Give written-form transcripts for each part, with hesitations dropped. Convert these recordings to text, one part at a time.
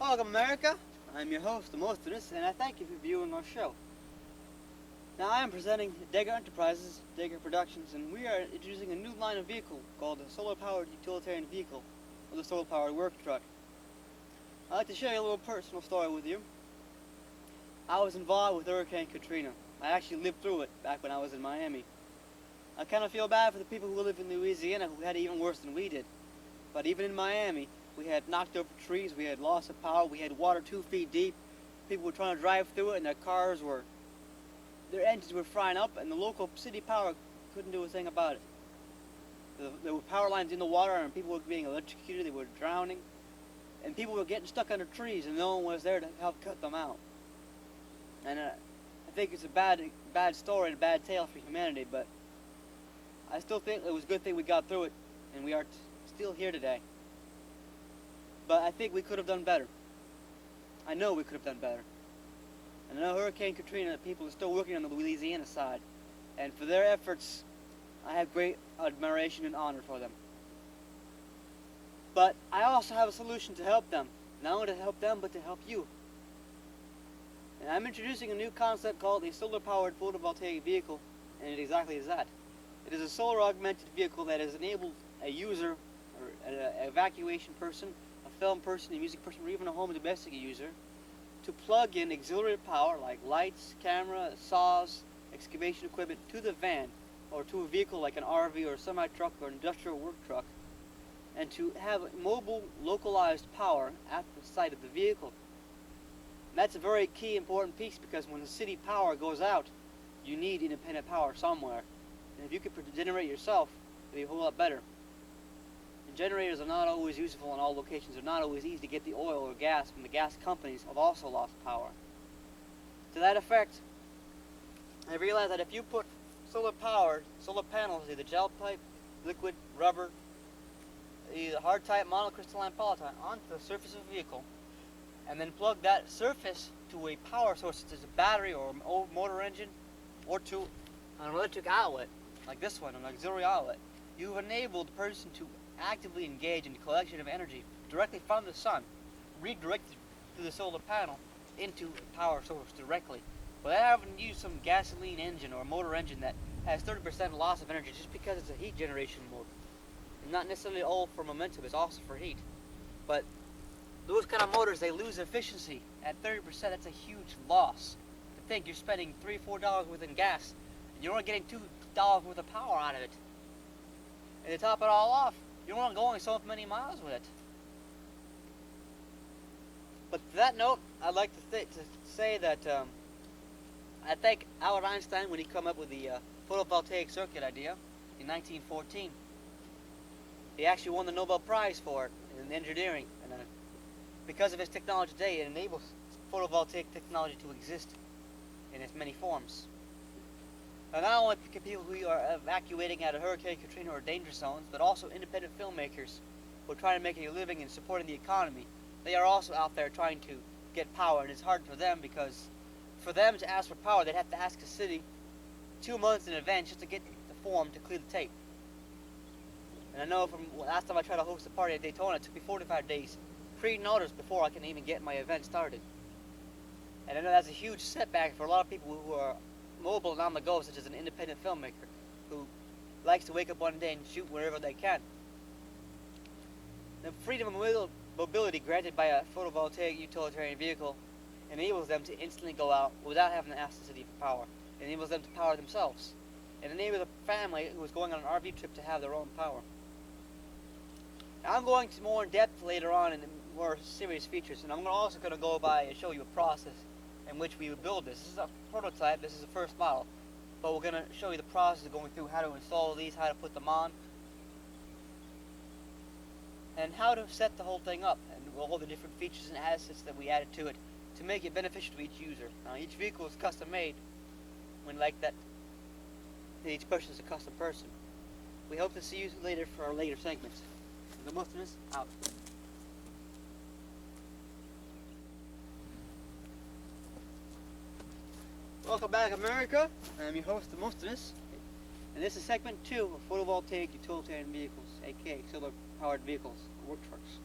Welcome, America. I'm your host, the Mostness, and I thank you for viewing our show. Now, I am presenting Degera Enterprises, Degera Productions, and we are introducing a new line of vehicle called the solar-powered utilitarian vehicle, or the solar-powered work truck. I'd like to share a little personal story with you. I was involved with Hurricane Katrina. I actually lived through it back when I was in Miami. I kind of feel bad for the people who live in Louisiana who had it even worse than we did. But even in Miami, we had knocked over trees, we had loss of power, we had water 2 feet deep. People were trying to drive through it and their engines were frying up, and the local city power couldn't do a thing about it. There were power lines in the water and people were being electrocuted, they were drowning. And people were getting stuck under trees and no one was there to help cut them out. And I think it's a bad story and a bad tale for humanity, but I still think it was a good thing we got through it, and we are still here today. But I think we could have done better. I know we could have done better. And I know Hurricane Katrina, people are still working on the Louisiana side, and for their efforts, I have great admiration and honor for them. But I also have a solution to help them. Not only to help them, but to help you. And I'm introducing a new concept called a solar-powered photovoltaic vehicle, and it exactly is that. It is a solar-augmented vehicle that has enabled a user, or an evacuation person, a film person, a music person, or even a home domestic user, to plug in auxiliary power like lights, camera, saws, excavation equipment to the van, or to a vehicle like an RV or a semi-truck or an industrial work truck, and to have mobile, localized power at the site of the vehicle. And that's a very key, important piece, because when the city power goes out, you need independent power somewhere. And if you could generate yourself, it'd be a whole lot better. And generators are not always useful in all locations. They're not always easy to get the oil or gas from the gas companies have also lost power. To that effect, I realized that if you put solar panels, either gel pipe, liquid, rubber, either hard type monocrystalline polyethylene onto the surface of a vehicle, and then plug that surface to a power source, such as a battery or a motor engine, or to an electric outlet, like this one, an auxiliary outlet, you've enabled the person to actively engage in the collection of energy directly from the sun, redirected through the solar panel into a power source directly, without having to use some gasoline engine or motor engine that has 30% loss of energy just because it's a heat generation mode. And not necessarily all for momentum, it's also for heat. But those kind of motors, they lose efficiency at 30%. That's a huge loss. To think you're spending $3-4 worth in gas, and you're only getting $2 worth of power out of it. And to top it all off, you're only going so many miles with it. But to that note, I'd like to say that I think Albert Einstein, when he came up with the photovoltaic circuit idea in 1914, he actually won the Nobel Prize for it in engineering. And because of his technology today, it enables photovoltaic technology to exist in its many forms. Now, not only people who are evacuating out of Hurricane Katrina or danger zones, but also independent filmmakers who are trying to make a living and supporting the economy. They are also out there trying to get power, and it's hard for them because for them to ask for power, they'd have to ask a city 2 months in advance just to get the form to clear the tape. And I know from last time I tried to host a party at Daytona, it took me 45 days pre-notice before I can even get my event started. And I know that's a huge setback for a lot of people who are mobile and on the go, such as an independent filmmaker who likes to wake up one day and shoot wherever they can. The freedom of mobility granted by a photovoltaic utilitarian vehicle enables them to instantly go out without having to ask the city for power. It enables them to power themselves. It enables a family who is going on an RV trip to have their own power. Now, I'm going to more in depth later on in more serious features, and I'm also going to go by and show you a process in which we would build this. This is a prototype, this is the first model, but we're going to show you the process of going through how to install these, how to put them on, and how to set the whole thing up, and all the different features and assets that we added to it to make it beneficial to each user. Now, each vehicle is custom made, when like that, each person is a custom person. We hope to see you later for our later segments. The Mustness out. Welcome back, America. I'm your host, the Mostness, and this is segment 2 of photovoltaic utilitarian vehicles, aka solar-powered vehicles, work trucks.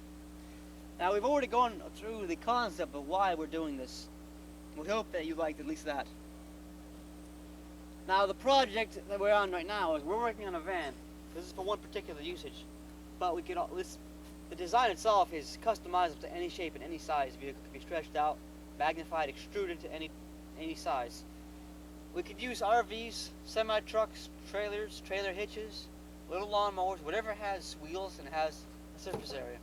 Now we've already gone through the concept of why we're doing this. We hope that you liked at least that. Now the project that we're on right now is we're working on a van. This is for one particular usage, but we could the design itself is customizable to any shape and any size. The vehicle can be stretched out, magnified, extruded to any size. We could use RVs, semi-trucks, trailers, trailer hitches, little lawnmowers, whatever has wheels and has a surface area.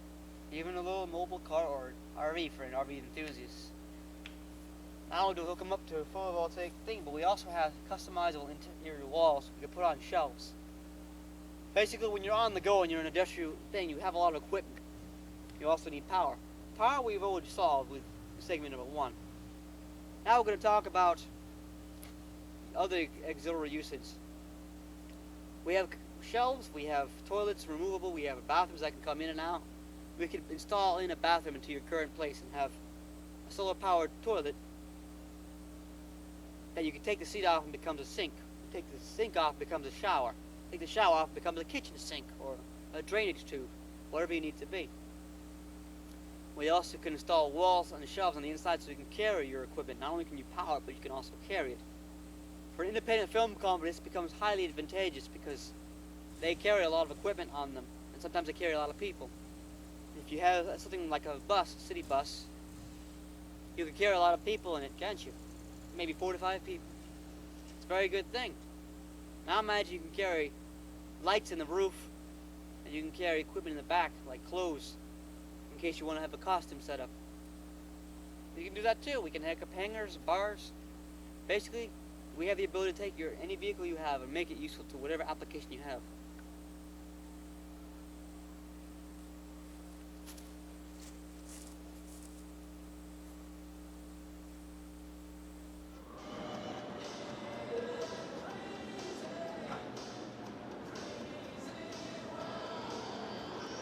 Even a little mobile car or RV for an RV enthusiast. Not only do we hook them up to a photovoltaic thing, but we also have customizable interior walls we can put on shelves. Basically, when you're on the go and you're in an industrial thing, you have a lot of equipment. You also need power. Power we've already solved with segment number 1. Now we're going to talk about other auxiliary usage. We have shelves, we have toilets removable, we have bathrooms that can come in and out. We could install in a bathroom into your current place and have a solar powered toilet that you can take the seat off and becomes a sink. You take the sink off, becomes a shower. Take the shower off, becomes a kitchen sink or a drainage tube, whatever you need to be. We also can install walls on the shelves on the inside so you can carry your equipment. Not only can you power it, but you can also carry it. For an independent film company, this becomes highly advantageous because they carry a lot of equipment on them, and sometimes they carry a lot of people. If you have something like a bus, a city bus, you can carry a lot of people in it, can't you? Maybe 4 to 5 people. It's a very good thing. Now imagine you can carry lights in the roof, and you can carry equipment in the back, like clothes, in case you want to have a costume set up. You can do that too. We can hook up hangers, bars. Basically, we have the ability to take any vehicle you have and make it useful to whatever application you have.